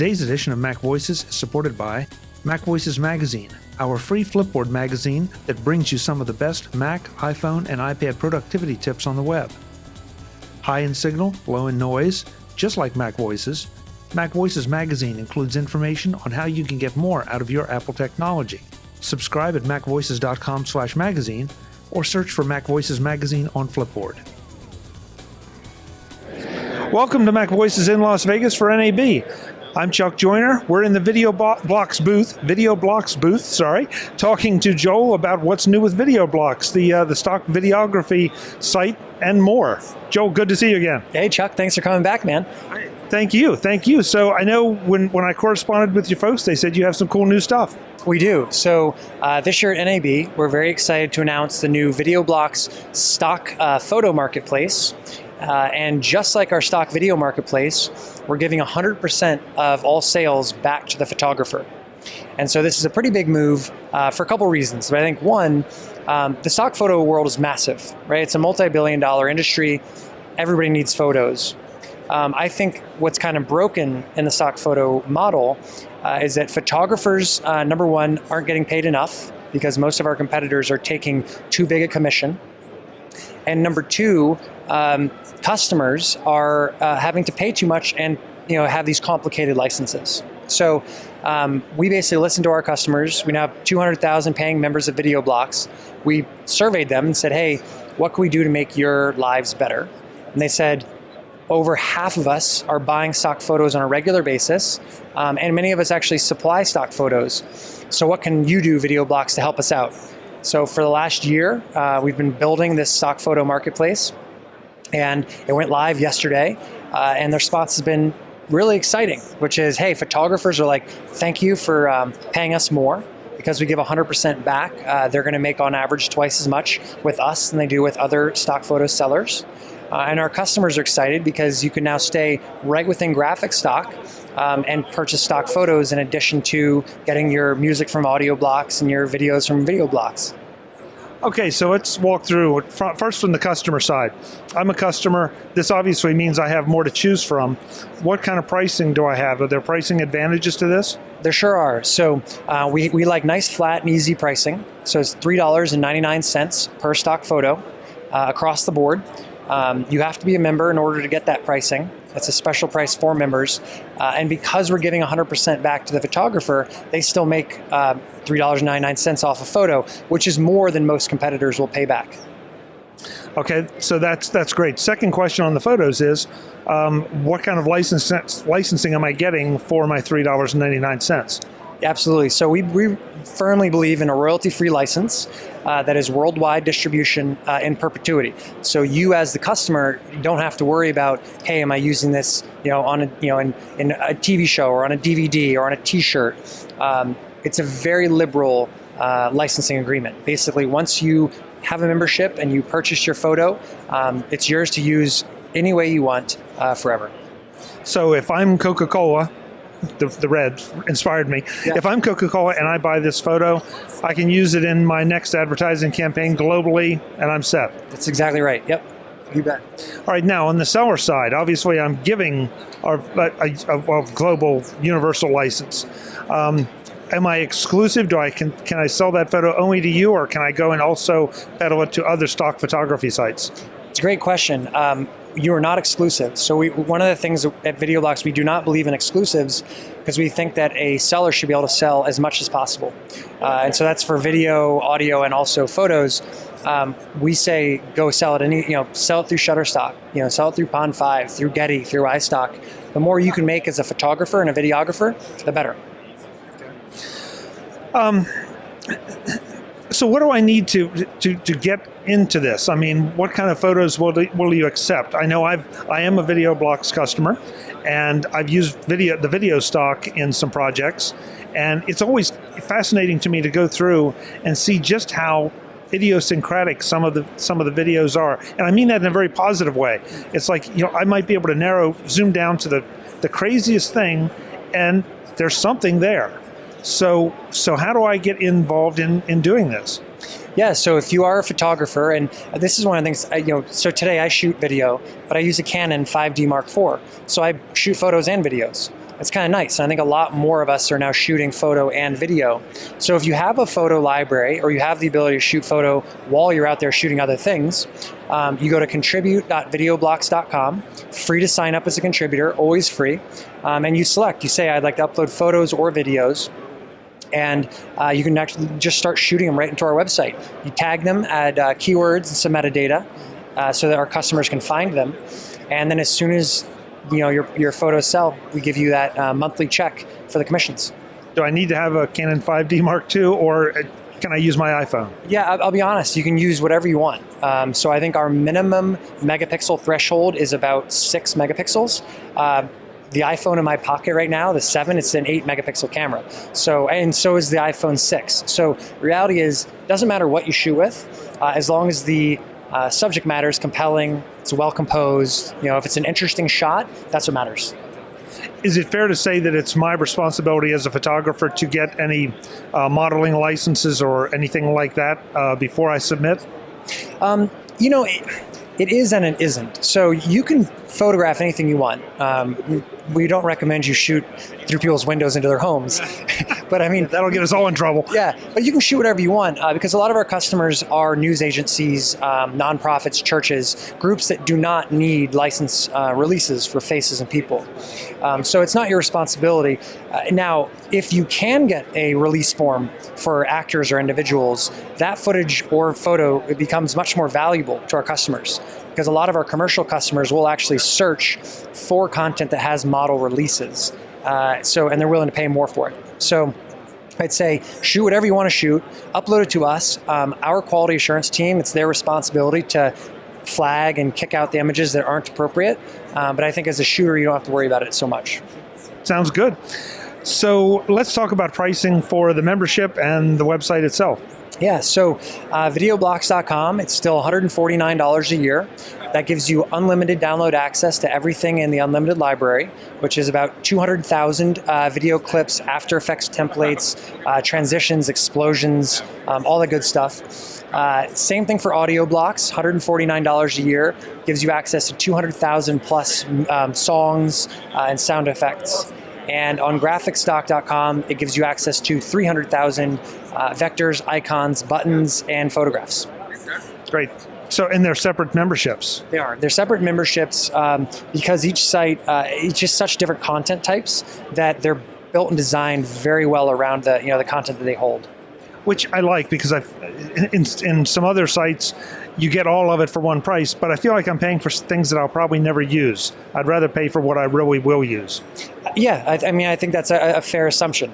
Today's edition of Mac Voices is supported by MacVoices Magazine, our free Flipboard magazine that brings you some of the best Mac, iPhone, and iPad productivity tips on the web. High in signal, low in noise, just like Mac Voices, MacVoices Magazine includes information on how you can get more out of your Apple technology. Subscribe at macvoices.com/magazine or search for Mac Voices Magazine on Flipboard. Welcome to Mac Voices in Las Vegas for NAB. I'm Chuck Joyner. We're in the VideoBlocks booth, talking to Joel about what's new with VideoBlocks, the stock videography site, and more. Joel, good to see you again. Hey, Chuck, thanks for coming back, man. Thank you. So I know when I corresponded with you folks, they said you have some cool new stuff. We do. So this year at NAB, we're very excited to announce the new VideoBlocks stock photo marketplace. And just like our stock video marketplace, we're giving 100% of all sales back to the photographer. And so this is a pretty big move for a couple reasons. But I think one, the stock photo world is massive, right? It's a multi-billion-dollar industry. Everybody needs photos. I think what's kind of broken in the stock photo model is that photographers, number one, aren't getting paid enough because most of our competitors are taking too big a commission. And number two, customers are having to pay too much and have these complicated licenses. So we basically listened to our customers. We now have 200,000 paying members of VideoBlocks. We surveyed them and said, hey, what can we do to make your lives better? And they said, over half of us are buying stock photos on a regular basis, and many of us actually supply stock photos. So what can you do, VideoBlocks, to help us out? So for the last year, we've been building this stock photo marketplace, and it went live yesterday, and the response has been really exciting, which is, hey, photographers are like, thank you for paying us more, because we give 100% back. They're gonna make on average twice as much with us than they do with other stock photo sellers. And our customers are excited because you can now stay right within graphic stock and purchase stock photos in addition to getting your music from VideoBlocks and your videos from VideoBlocks. Okay, so let's walk through first from the customer side. I'm a customer. This obviously means I have more to choose from. What kind of pricing do I have? Are there pricing advantages to this? There sure are. So we like nice, flat, and easy pricing. So it's $3.99 per stock photo across the board. You have to be a member in order to get that pricing. That's a special price for members. And because we're giving 100% back to the photographer, they still make $3.99 off a photo, which is more than most competitors will pay back. Okay, so that's great. Second question on the photos is, what kind of licensing am I getting for my $3.99? Absolutely. So we firmly believe in a royalty-free license that is worldwide distribution in perpetuity. So you, as the customer, don't have to worry about, hey, am I using this, on in a TV show or on a DVD or on a T-shirt? It's a very liberal licensing agreement. Basically, once you have a membership and you purchase your photo, it's yours to use any way you want forever. So if I'm Coca-Cola, the red inspired me. Yeah. If I'm Coca-Cola and I buy this photo, I can use it in my next advertising campaign globally, and I'm set. That's exactly right. Yep. You bet. All right, now on the seller side, obviously I'm giving a global universal license. Am I exclusive? Can I sell that photo only to you, or can I go and also peddle it to other stock photography sites? It's a great question. You are not exclusive. So one of the things at VideoBlocks, we do not believe in exclusives because we think that a seller should be able to sell as much as possible. And so that's for video, audio, and also photos. We say go sell it sell it through Shutterstock, sell it through Pond 5, through Getty, through iStock. The more you can make as a photographer and a videographer, the better. So what do I need to get into this? I mean, what kind of photos will you accept? I know I am a VideoBlocks customer, and I've used the video stock in some projects, and it's always fascinating to me to go through and see just how idiosyncratic some of the videos are, and I mean that in a very positive way. It's like I might be able to zoom down to the craziest thing, and there's something there. So how do I get involved in doing this? Yeah, so if you are a photographer, and this is one of the things, so today I shoot video, but I use a Canon 5D Mark IV. So I shoot photos and videos. It's kind of nice. And I think a lot more of us are now shooting photo and video. So if you have a photo library or you have the ability to shoot photo while you're out there shooting other things, you go to contribute.videoblocks.com, free to sign up as a contributor, always free. And you say, I'd like to upload photos or videos. And you can actually just start shooting them right into our website. You tag them, add keywords and some metadata so that our customers can find them. And then as soon as your photos sell, we give you that monthly check for the commissions. Do I need to have a Canon 5D Mark II, or can I use my iPhone? Yeah, I'll be honest, you can use whatever you want. So I think our minimum megapixel threshold is about 6 megapixels. The iPhone in my pocket right now, the 7, it's an 8 megapixel camera. So is the iPhone 6. So reality is, doesn't matter what you shoot with, as long as the subject matter is compelling, it's well composed, if it's an interesting shot, that's what matters. Is it fair to say that it's my responsibility as a photographer to get any modeling licenses or anything like that before I submit? It is and it isn't. So you can photograph anything you want. We don't recommend you shoot through people's windows into their homes. But I mean, that'll get us all in trouble. Yeah, but you can shoot whatever you want because a lot of our customers are news agencies, nonprofits, churches, groups that do not need license releases for faces and people. So it's not your responsibility. Now, if you can get a release form for actors or individuals, that footage or photo, it becomes much more valuable to our customers. Because a lot of our commercial customers will actually search for content that has model releases. And they're willing to pay more for it. So I'd say shoot whatever you want to shoot, upload it to us. Our quality assurance team, it's their responsibility to flag and kick out the images that aren't appropriate. But I think as a shooter, you don't have to worry about it so much. Sounds good. So let's talk about pricing for the membership and the website itself. Yeah, so VideoBlocks.com, it's still $149 a year. That gives you unlimited download access to everything in the unlimited library, which is about 200,000 video clips, After Effects templates, transitions, explosions, all the good stuff. Same thing for AudioBlocks, $149 a year, gives you access to 200,000 plus songs and sound effects. And on graphicstock.com, it gives you access to 300,000 vectors, icons, buttons, and photographs. Great. So, and they're separate memberships. They are. They're separate memberships because each site, it's just such different content types that they're built and designed very well around the content that they hold. Which I like because in some other sites, you get all of it for one price, but I feel like I'm paying for things that I'll probably never use. I'd rather pay for what I really will use. Yeah, I think that's a fair assumption.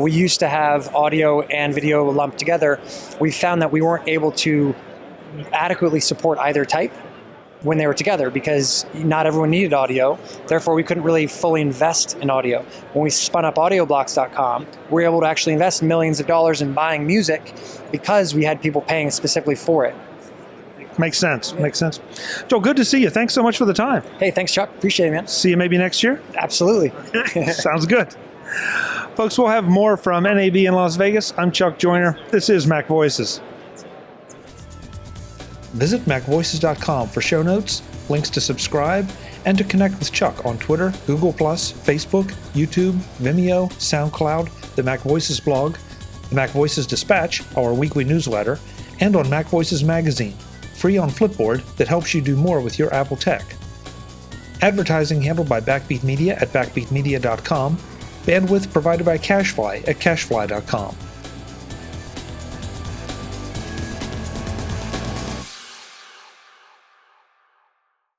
We used to have audio and video lumped together. We found that we weren't able to adequately support either type when they were together because not everyone needed audio. Therefore, we couldn't really fully invest in audio. When we spun up audioblocks.com, we were able to actually invest millions of dollars in buying music because we had people paying specifically for it. Makes sense. Makes sense. Joel, good to see you. Thanks so much for the time. Hey, thanks, Chuck. Appreciate it, man. See you maybe next year? Absolutely. Sounds good. Folks, we'll have more from NAB in Las Vegas. I'm Chuck Joyner. This is Mac Voices. Visit MacVoices.com for show notes, links to subscribe, and to connect with Chuck on Twitter, Google+, Facebook, YouTube, Vimeo, SoundCloud, the Mac Voices blog, the Mac Voices Dispatch, our weekly newsletter, and on MacVoices Magazine, free on Flipboard that helps you do more with your Apple tech. Advertising handled by Backbeat Media at backbeatmedia.com. Bandwidth provided by CacheFly at cachefly.com.